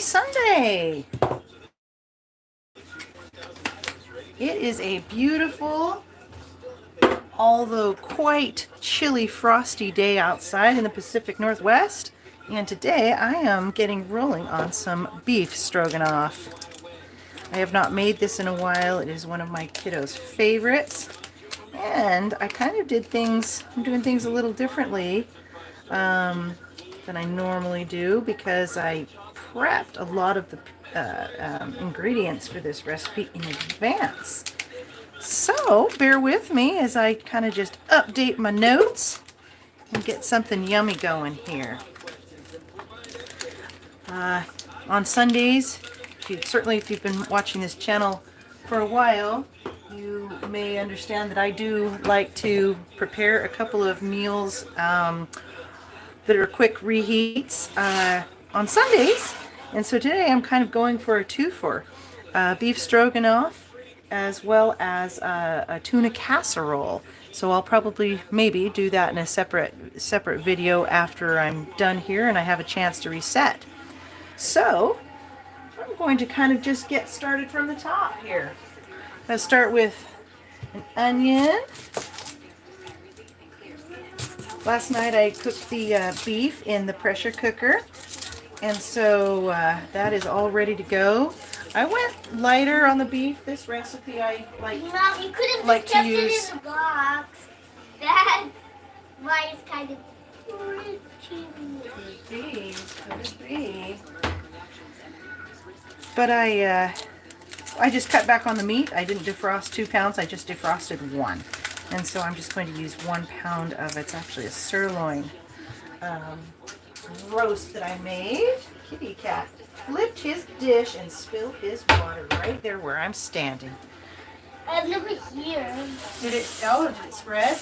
Sunday. It is a beautiful, although quite chilly, frosty day outside in the Pacific Northwest. And today I am getting rolling on some beef stroganoff. I have not made this in a while. It is one of my kiddos' favorites. And I kind of I'm doing things a little differently than I normally do because I prepped a lot of the ingredients for this recipe in advance. So bear with me as I kind of just update my notes and get something yummy going here. On Sundays, if you've been watching this channel for a while, you may understand that I do like to prepare a couple of meals that are quick reheats on Sundays. And so today I'm kind of going for a two-for. Beef stroganoff as well as a tuna casserole. So I'll probably maybe do that in a separate video after I'm done here and I have a chance to reset. So I'm going to kind of just get started from the top here. Let's start with an onion. Last night I cooked the beef in the pressure cooker, and so that is all ready to go. I went lighter on the beef. This recipe I like. Mom, you could have like just kept to use. it in the box. That's why it's kind of Could be. But I just cut back on the meat. I didn't defrost 2 pounds. I just defrosted 1. And so I'm just going to use 1 pound of it's actually a sirloin roast that I made. Kitty cat flipped his dish and spilled his water right there where I'm standing. I've never here. Did it? Oh, did it spread?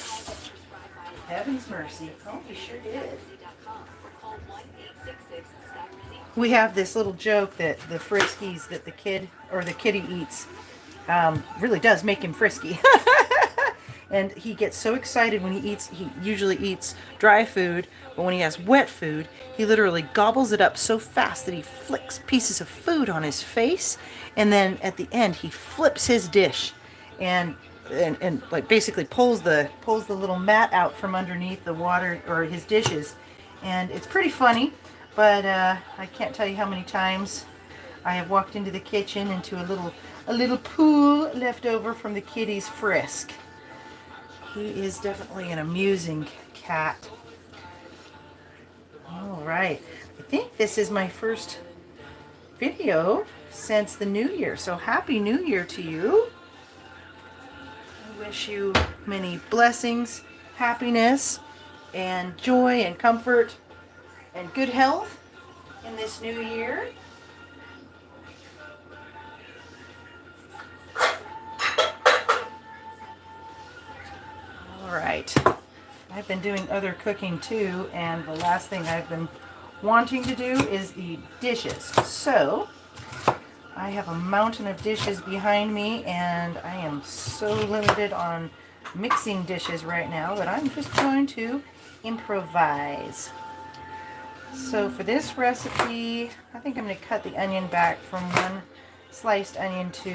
Heaven's mercy. Oh, you sure did. We have this little joke that the Friskies that the kitty eats really does make him frisky. And he gets so excited when he usually eats dry food, but when he has wet food, he literally gobbles it up so fast that he flicks pieces of food on his face, and then at the end he flips his dish and like basically pulls the little mat out from underneath the water or his dishes. And it's pretty funny, but I can't tell you how many times I have walked into the kitchen into a little pool left over from the kitty's frisk. He is definitely an amusing cat. All right, I think this is my first video since the new year, so happy new year to you. I wish you many blessings, happiness, and joy and comfort and good health in this new year. All right, I've been doing other cooking too, and the last thing I've been wanting to do is the dishes. So I have a mountain of dishes behind me, and I am so limited on mixing dishes right now that I'm just going to improvise. So for this recipe, I think I'm going to cut the onion back from 1 sliced onion to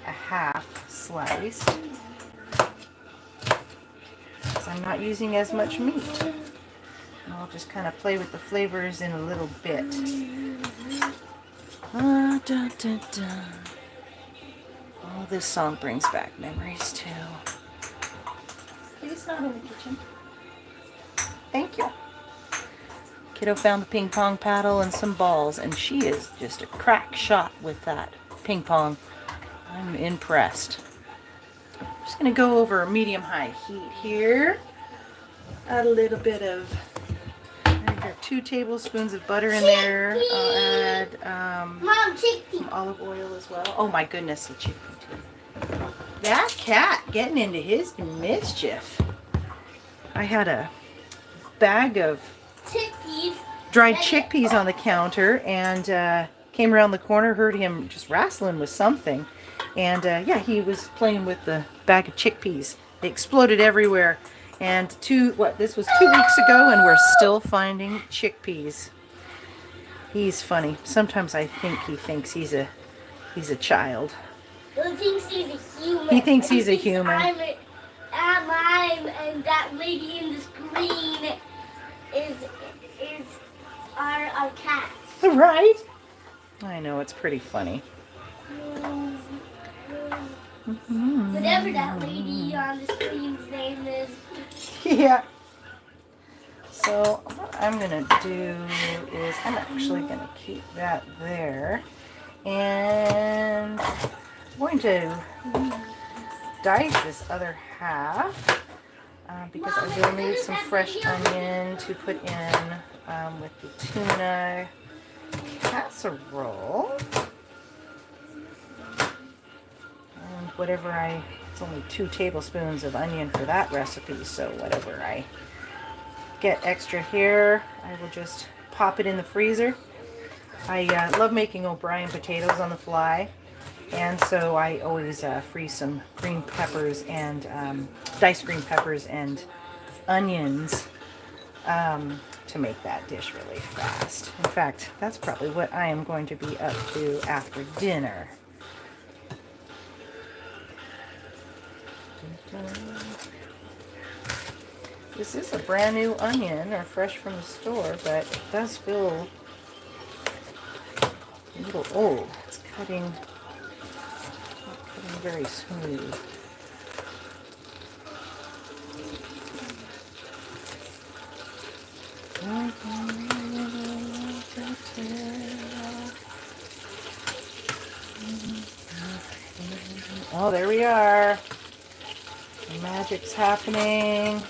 a half slice. So I'm not using as much meat. And I'll just kind of play with the flavors in a little bit. Oh, this song brings back memories too. He's not in the kitchen. Thank you. Kiddo found the ping pong paddle and some balls, and she is just a crack shot with that ping pong. I'm impressed. I'm just going to go over medium-high heat here. Add a little bit of, I got 2 tablespoons of butter in there. I'll add Mom, some olive oil as well. Oh my goodness, the chickpea too. That cat getting into his mischief. I had a bag of dried chickpeas on the counter, and came around the corner, heard him just wrestling with something, and yeah, he was playing with the bag of chickpeas. They exploded everywhere, and this was 2 weeks ago, and we're still finding chickpeas. He's funny. Sometimes I think he thinks he's a child. He thinks he's a human. He thinks he's a human. I'm and that lady in the screen is our cat. Right? I know, it's pretty funny. Whatever that lady on the screen's name is. Yeah. So what I'm going to do is I'm actually going to keep that there. And I'm going to dice this other half because I will need some fresh onion to put in with the tuna casserole. And whatever it's only 2 tablespoons of onion for that recipe, so whatever I get extra here, I will just pop it in the freezer. I love making O'Brien potatoes on the fly, and so I always freeze some green peppers and diced green peppers and onions to make that dish really fast. In fact, that's probably what I am going to be up to after dinner. This is a brand new onion, or fresh from the store, but it does feel a little old. It's not cutting very smooth. Oh, there we are. The magic's happening.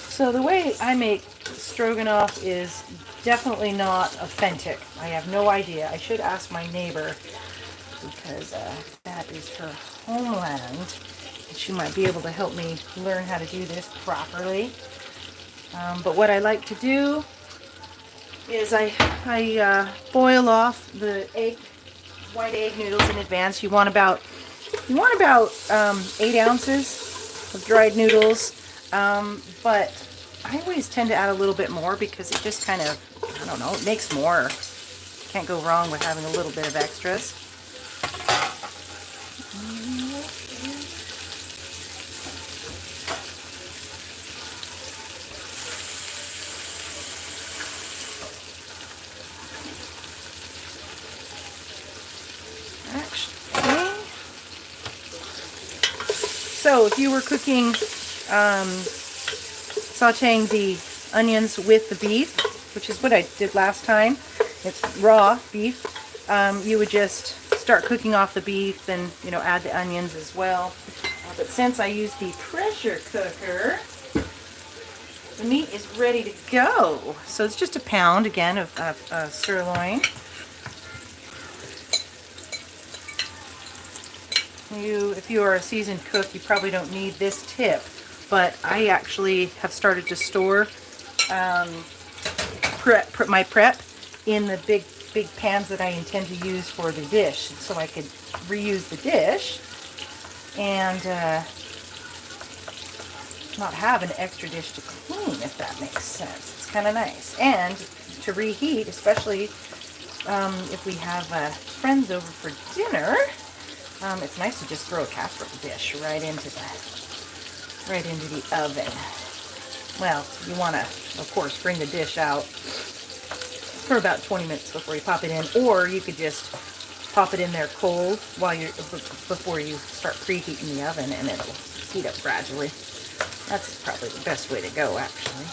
So the way I make stroganoff is definitely not authentic. I have no idea. I should ask my neighbor because that is her homeland. And she might be able to help me learn how to do this properly. But what I like to do is I boil off the white egg noodles in advance. You want about 8 ounces of dried noodles, but I always tend to add a little bit more because it just kind of, I don't know, it makes more. Can't go wrong with having a little bit of extras. So if you were cooking, sauteing the onions with the beef, which is what I did last time, it's raw beef, you would just start cooking off the beef and, add the onions as well. But since I use the pressure cooker, the meat is ready to go. So it's just a pound, again, of sirloin. If you are a seasoned cook, you probably don't need this tip, but I actually have started to store my prep in the big pans that I intend to use for the dish, so I could reuse the dish and not have an extra dish to clean, if that makes sense. It's kind of nice. And to reheat, especially if we have friends over for dinner, it's nice to just throw a casserole dish right into the oven. Well, you want to, of course, bring the dish out for about 20 minutes before you pop it in, or you could just pop it in there cold before you start preheating the oven, and it'll heat up gradually. That's probably the best way to go, actually.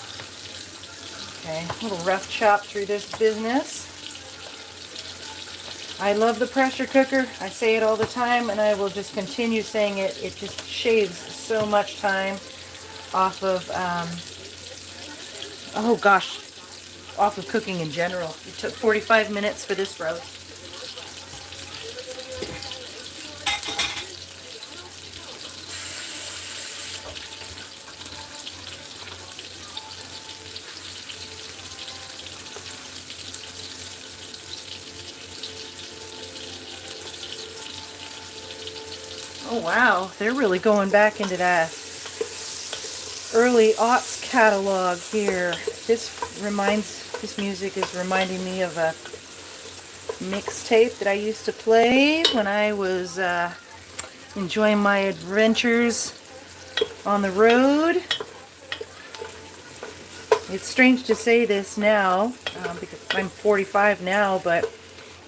Okay, a little rough chop through this business. I love the pressure cooker. I say it all the time, and I will just continue saying it. It just shaves so much time off of, off of cooking in general. It took 45 minutes for this roast. Oh wow, they're really going back into that early aughts catalog here. This music is reminding me of a mixtape that I used to play when I was enjoying my adventures on the road. It's strange to say this now, because I'm 45 now, but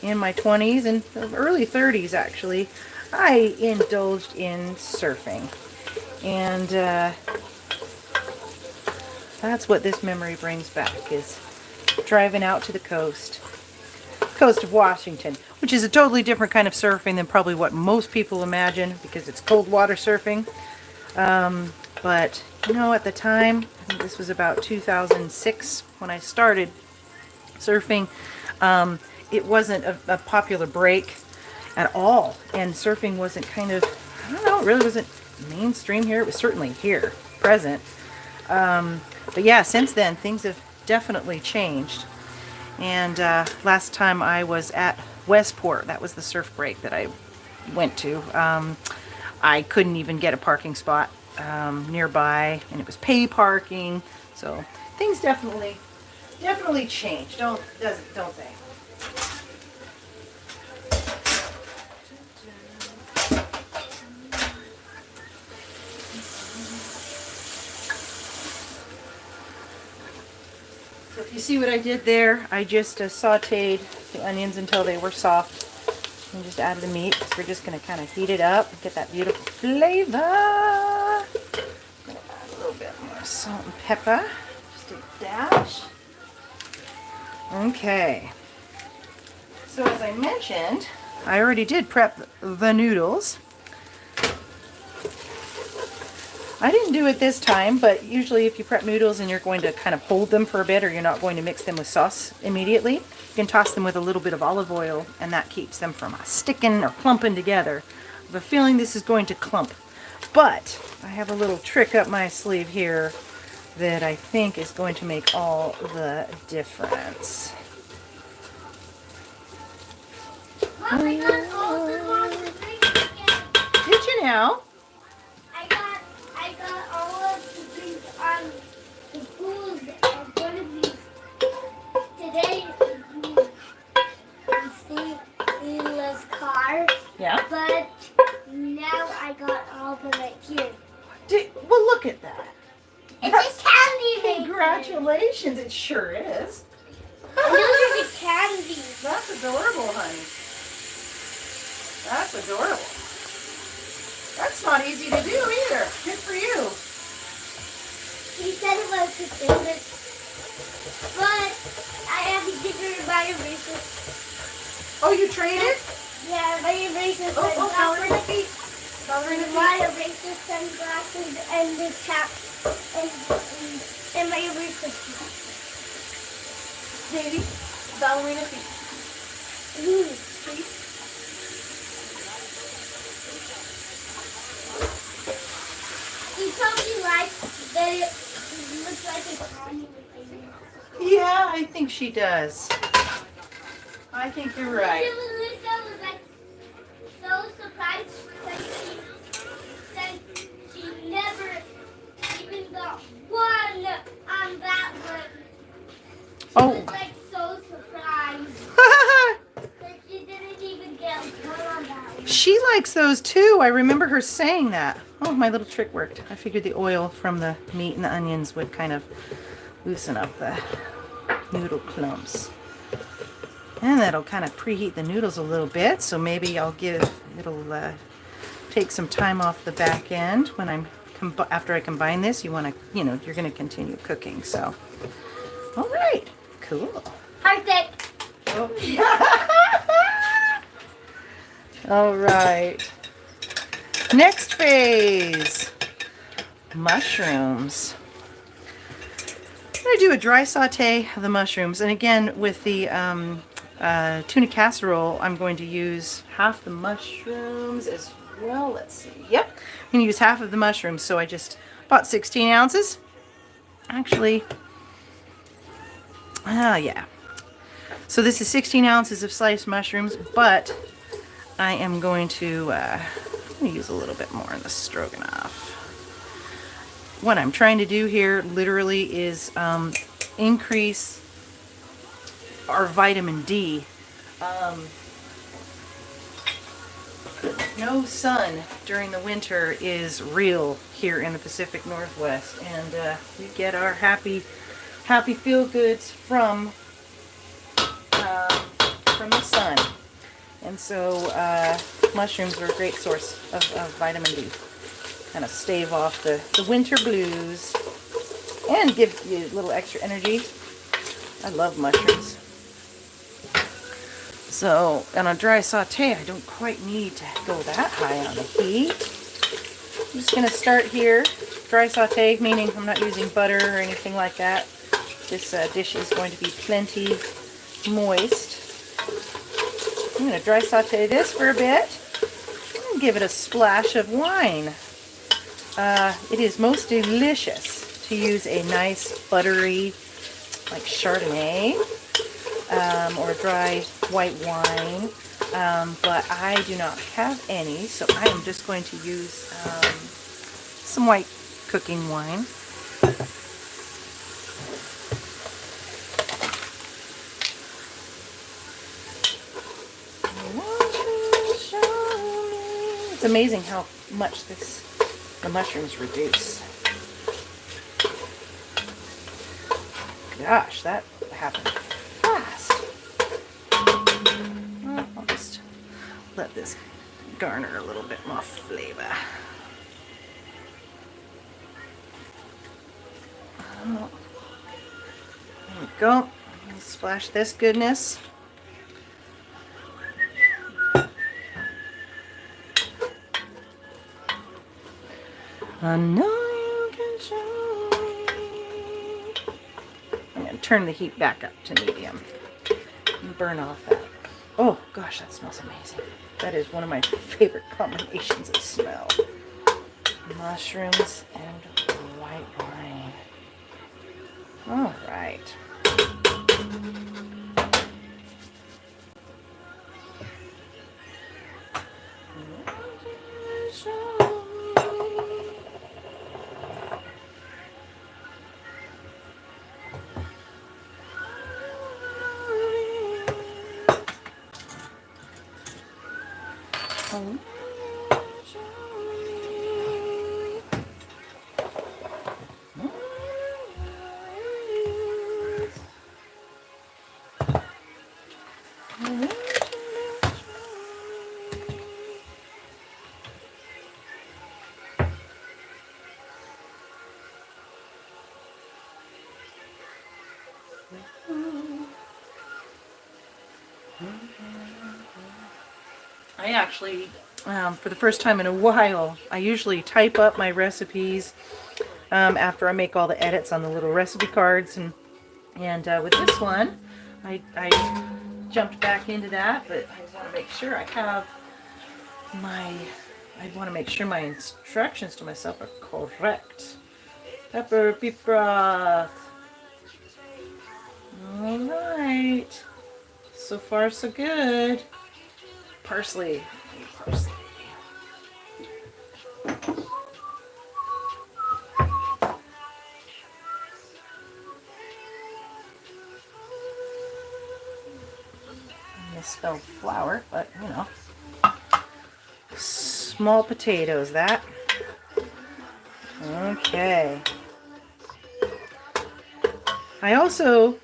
in my 20s and early 30s actually, I indulged in surfing. And that's what this memory brings back, is driving out to the coast of Washington, which is a totally different kind of surfing than probably what most people imagine, because it's cold water surfing. But you know, at the time, I think this was about 2006 when I started surfing, it wasn't a popular break at all, and surfing wasn't kind of, I don't know, it really wasn't mainstream here. It was certainly here, present. But yeah, since then, things have definitely changed. And last time I was at Westport, that was the surf break that I went to. I couldn't even get a parking spot nearby, and it was pay parking. So things definitely changed, don't they? So if you see what I did there, I just sauteed the onions until they were soft and just added the meat, because we're just going to kind of heat it up and get that beautiful flavor. I'm going to add a little bit more salt and pepper, just a dash. Okay, so as I mentioned, I already did prep the noodles. I didn't do it this time, but usually if you prep noodles and you're going to kind of hold them for a bit, or you're not going to mix them with sauce immediately, you can toss them with a little bit of olive oil, and that keeps them from sticking or clumping together. I have a feeling this is going to clump, but I have a little trick up my sleeve here that I think is going to make all the difference. Mom, I got all the wrong ingredients again. Did you now? I got all of the things on the pools of one of these today. Leila's car. Yeah. But now I got all of them right here. Well, look at that. It's a candy maker. Congratulations, it sure is. And those are the candies. That's adorable, honey. That's adorable. That's not easy to do either. Good for you. He said it was his favorite, but I have to give her my eraser. Oh, you traded? Yeah, my eraser Ballerina feet. Ballerina feet. my eraser sunglasses and the cap and my eraser. Baby, ballerina feet. Please. He probably likes that it looks like a candy. Yeah, I think she does. I think you're right. Lisa was like so surprised that she never even got one on that one. She was like so surprised that she didn't even get one on that one. She likes those too. I remember her saying that. Oh, my little trick worked. I figured the oil from the meat and the onions would kind of loosen up the noodle clumps. And that'll kind of preheat the noodles a little bit, so maybe it'll take some time off the back end when after I combine this. You're going to continue cooking. So, all right, cool. Perfect. Oh. All right. Next phase, mushrooms. I'm going to do a dry saute of the mushrooms, and again with the tuna casserole, I'm going to use half the mushrooms as well. Let's see. Yep, I'm going to use half of the mushrooms, so I just bought 16 ounces. Actually, yeah. So this is 16 ounces of sliced mushrooms, but I am going to use a little bit more in the stroganoff. what I'm trying to do here literally is increase our vitamin D. No sun during the winter is real here in the Pacific Northwest, and we get our happy feel goods from the sun. And so mushrooms are a great source of vitamin D. Kind of stave off the winter blues and give you a little extra energy. I love mushrooms. So on a dry saute, I don't quite need to go that high on the heat. I'm just going to start here. Dry saute, meaning I'm not using butter or anything like that. This dish is going to be plenty moist. I'm going to dry saute this for a bit and give it a splash of wine. It is most delicious to use a nice buttery, like Chardonnay, or dry white wine, but I do not have any, so I am just going to use some white cooking wine. It's amazing how much the mushrooms reduce. Gosh, that happened fast. Well, I'll just let this garner a little bit more flavor. There we go. Splash this goodness. I know you can show me. I'm going to turn the heat back up to medium and burn off that. Oh gosh, that smells amazing. That is one of my favorite combinations of smell. Mushrooms and white wine. All right. I actually, for the first time in a while, I usually type up my recipes after I make all the edits on the little recipe cards, and with this one, I jumped back into that, but I want to make sure I have I want to make sure my instructions to myself are correct. Pepper, beef broth. All right. So far, so good. Parsley. Parsley. I misspelled flour, but you know. Small potatoes, that. Okay. I also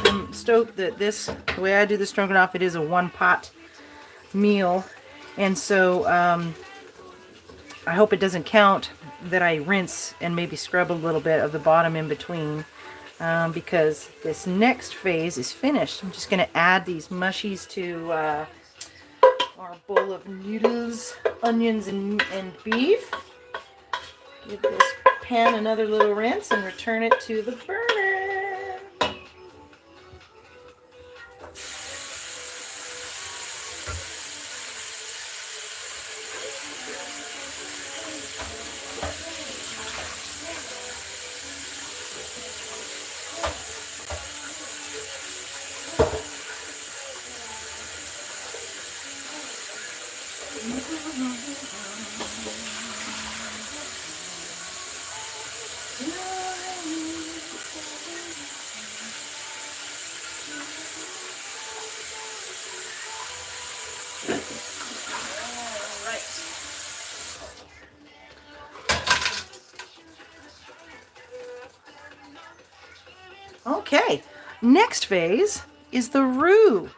am stoked that the way I do the stroganoff, it is a one-pot meal, and so I hope it doesn't count that I rinse and maybe scrub a little bit of the bottom in between, because this next phase is finished. I'm just going to add these mushies to our bowl of noodles, onions, and beef. Give this pan another little rinse and return it to the burner. Okay, next phase is the roux.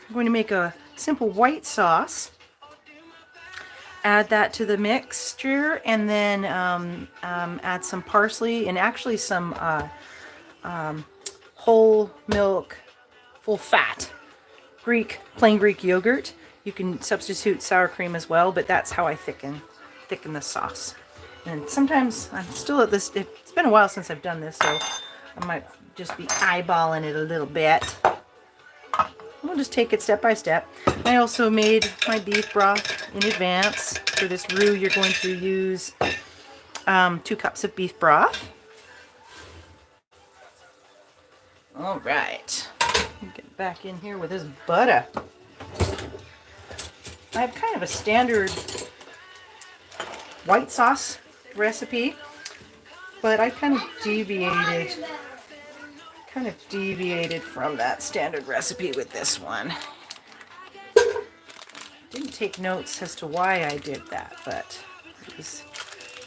I'm going to make a simple white sauce. Add that to the mixture, and then add some parsley and actually some whole milk, full fat plain Greek yogurt. You can substitute sour cream as well, but that's how I thicken the sauce. And sometimes I'm still at this. It's been a while since I've done this, so I might just be eyeballing it a little bit. We'll just take it step by step. I also made my beef broth in advance. For this roux, you're going to use 2 cups of beef broth. All right. Get back in here with this butter. I have kind of a standard white sauce recipe, but I kind of deviated from that standard recipe with this one. Didn't take notes as to why I did that, but it was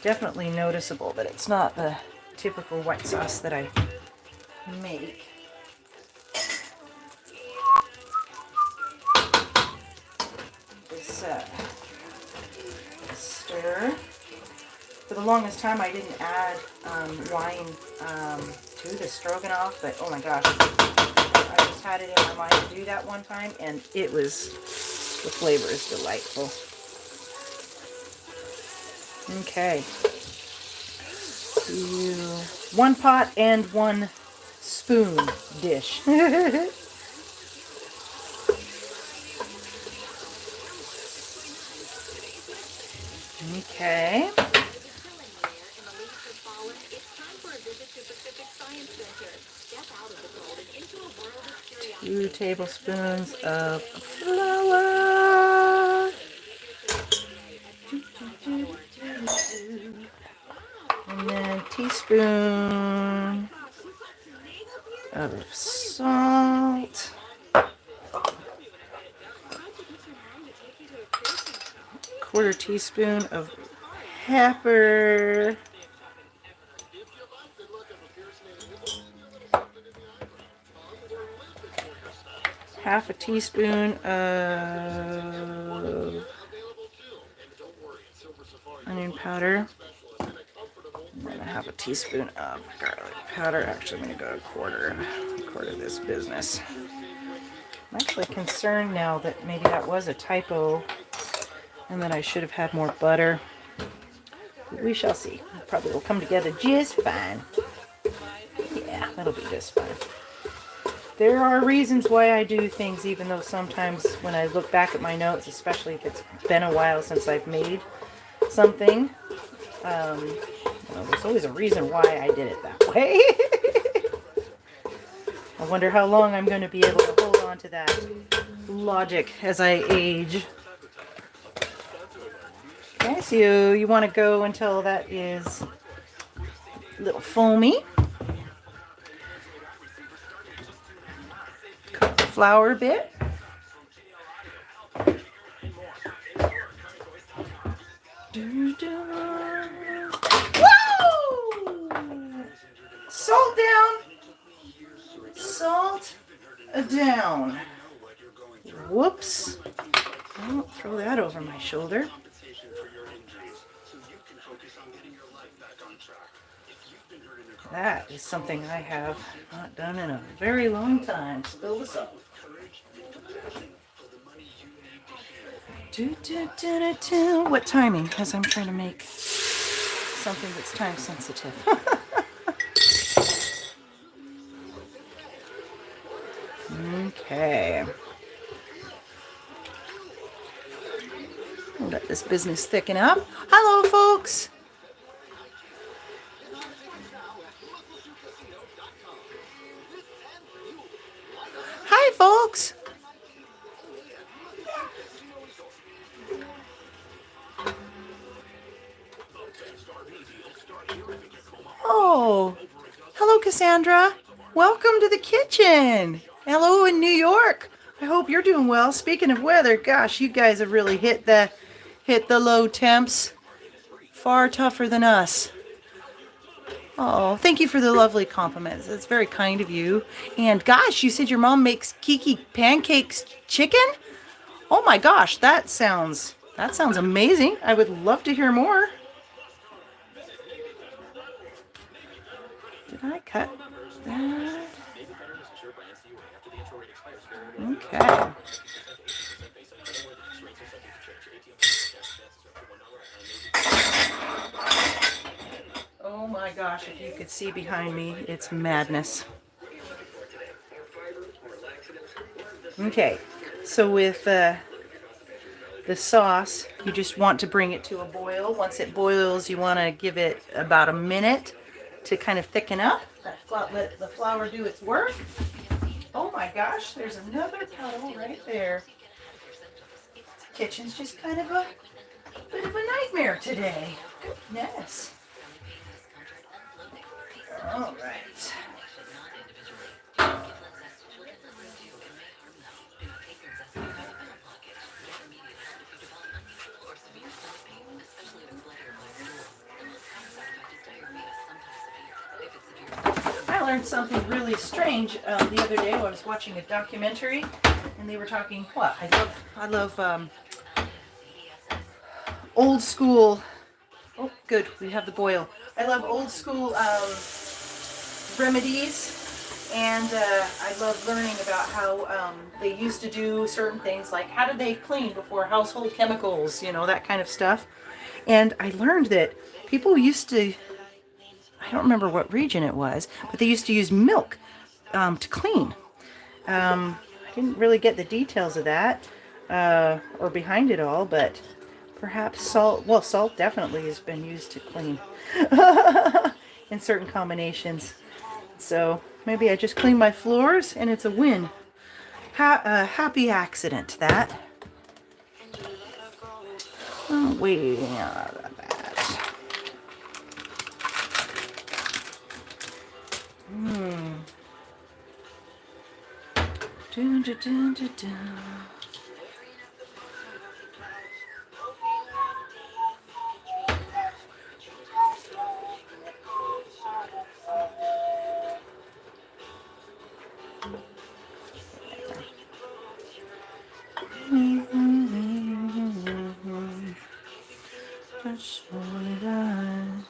definitely noticeable that it's not the typical white sauce that I make. This stir. For the longest time, I didn't add wine to the stroganoff, but oh my gosh, I just had it in my mind to do that one time, and the flavor is delightful. Okay, to 1 pot and 1 spoon dish. Okay. 2 tablespoons of flour. And then teaspoon of salt. 1/4 teaspoon of pepper. 1/2 teaspoon of onion powder. And then 1/2 teaspoon of garlic powder. Actually, I'm going to go a quarter of this business. I'm actually concerned now that maybe that was a typo and that I should have had more butter. But we shall see. It probably will come together just fine. Yeah, that'll be just fine. There are reasons why I do things, even though sometimes when I look back at my notes, especially if it's been a while since I've made something, there's always a reason why I did it that way. I wonder how long I'm going to be able to hold on to that logic as I age. Okay, so you want to go until that is a little foamy. Cook the flour a bit. Whoa! Salt down. Salt down. Whoops. I'll throw that over my shoulder. That is something I have not done in a very long time. Spill the salt. What timing? As I'm trying to make something that's time sensitive. Okay. We'll let this business thicken up. Hello, folks. Hi, folks. Oh, hello, Cassandra. Welcome to the kitchen. Hello in New York. I hope you're doing well. Speaking of weather, gosh, you guys have really hit the low temps far tougher than us. Oh, thank you for the lovely compliments. It's very kind of you. And gosh, you said your mom makes Kiki pancakes chicken? Oh my gosh, that sounds amazing. I would love to hear more. Did I cut that? Okay. Oh my gosh, if you could see behind me, it's madness. Okay, so with the sauce, you just want to bring it to a boil. Once it boils, you want to give it about a minute to kind of thicken up. Let the flour do its work. Oh my gosh, there's another puddle right there. Kitchen's just kind of a bit of a nightmare today. Goodness. All right. I learned something really strange the other day. I was watching a documentary, and they were talking. What I love old school. Oh, good. We have the boil. I love old school remedies, and I love learning about how they used to do certain things, like how did they clean before household chemicals, that kind of stuff. And I learned that people used to, I don't remember what region it was, but they used to use milk to clean. I didn't really get the details of that or behind it all, but perhaps salt. Well, salt definitely has been used to clean in certain combinations. So maybe I just clean my floors and it's a win. Happy accident, that. Oh, wait. Dun, dun, dun, dun, dun. That's what it does.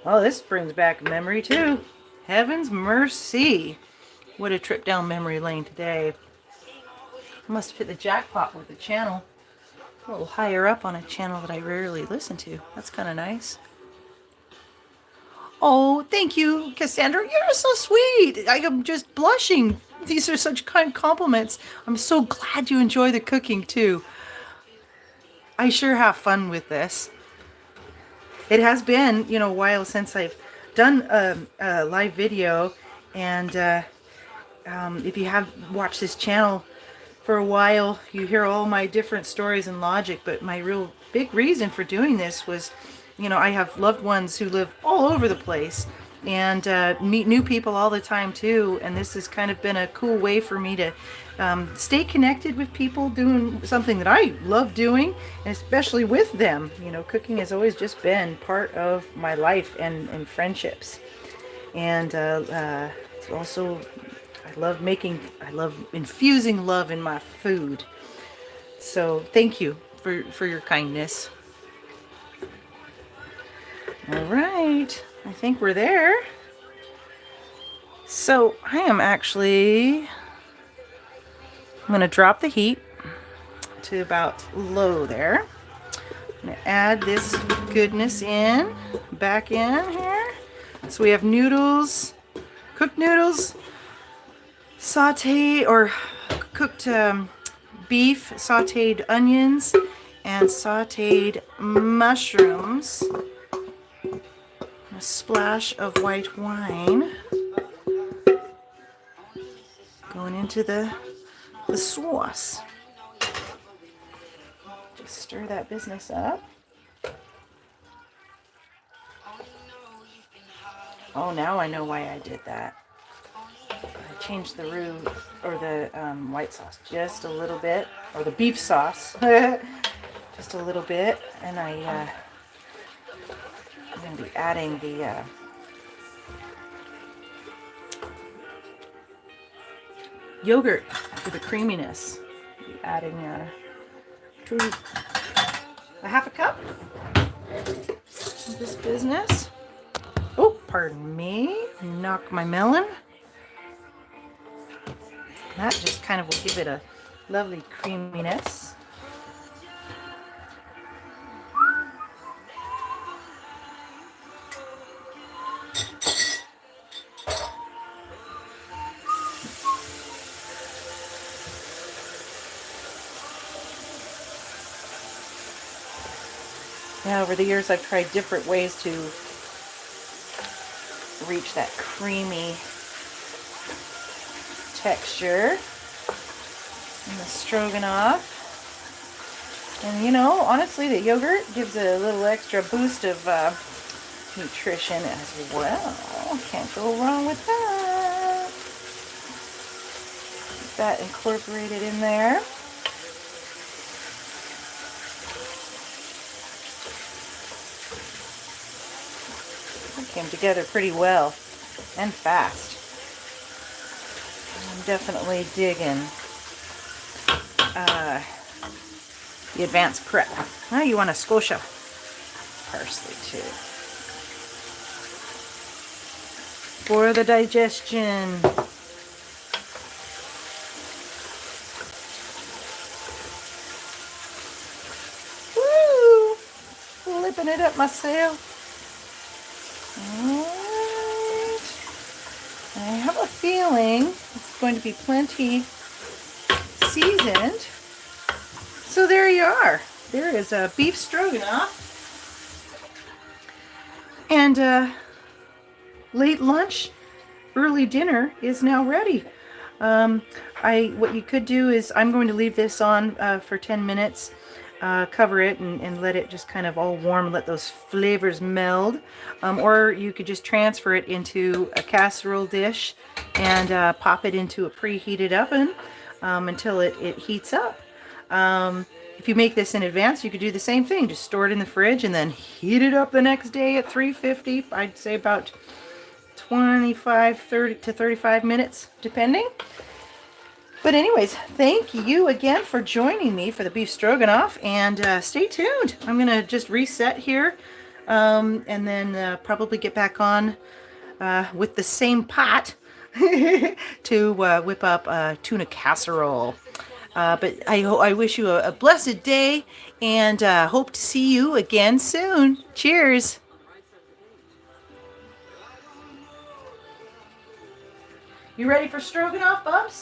Oh, this brings back a memory too. Heaven's mercy. What a trip down memory lane today. I must have hit the jackpot with the channel. A little higher up on a channel that I rarely listen to. That's kind of nice. Oh, thank you, Cassandra. You're so sweet. I am just blushing. These are such kind compliments. I'm so glad you enjoy the cooking too. I sure have fun with this. It has been, a while since I've done a live video, and if you have watched this channel for a while, you hear all my different stories and logic, but my real big reason for doing this was, I have loved ones who live all over the place and meet new people all the time too, and this has kind of been a cool way for me to stay connected with people doing something that I love doing, and especially with them. Cooking has always just been part of my life and friendships, and it's also, I love infusing love in my food. So thank you for your kindness. All right, I think we're there. So I'm going to drop the heat to about low there. I'm going to add this goodness back in here. So we have noodles, cooked noodles, sauteed or cooked beef, sauteed onions, and sauteed mushrooms. A splash of white wine going into the sauce. Just stir that business up. Oh, now I know why I did that. I changed the roux or the white sauce just a little bit, or the beef sauce just a little bit, and I'm going to be adding the yogurt for the creaminess. Be adding a half a cup of this business. Oh, pardon me. Knock my melon. That just kind of will give it a lovely creaminess. Now, over the years, I've tried different ways to reach that creamy texture in the stroganoff. And you know, honestly, the yogurt gives a little extra boost of nutrition as well. Can't go wrong with that. Keep that incorporated in there. It came together pretty well and fast. I'm definitely digging the advanced prep. Now you want a squash of parsley too for the digestion. Woo! Flipping it up myself. Alright. I have a feeling it's going to be plenty seasoned. So there you are. There is a beef stroganoff. And late lunch, early dinner is now ready. What you could do is I'm going to leave this on for 10 minutes. Cover it and let it just kind of all warm and let those flavors meld. Or you could just transfer it into a casserole dish and pop it into a preheated oven until it heats up. If you make this in advance, you could do the same thing. Just store it in the fridge and then heat it up the next day at 350. I'd say about 30 to 35 minutes, depending. But anyways, thank you again for joining me for the beef stroganoff, and stay tuned. I'm going to just reset here and then probably get back on with the same pot to whip up a tuna casserole. But I wish you a blessed day, and hope to see you again soon. Cheers. You ready for stroganoff, Bubs?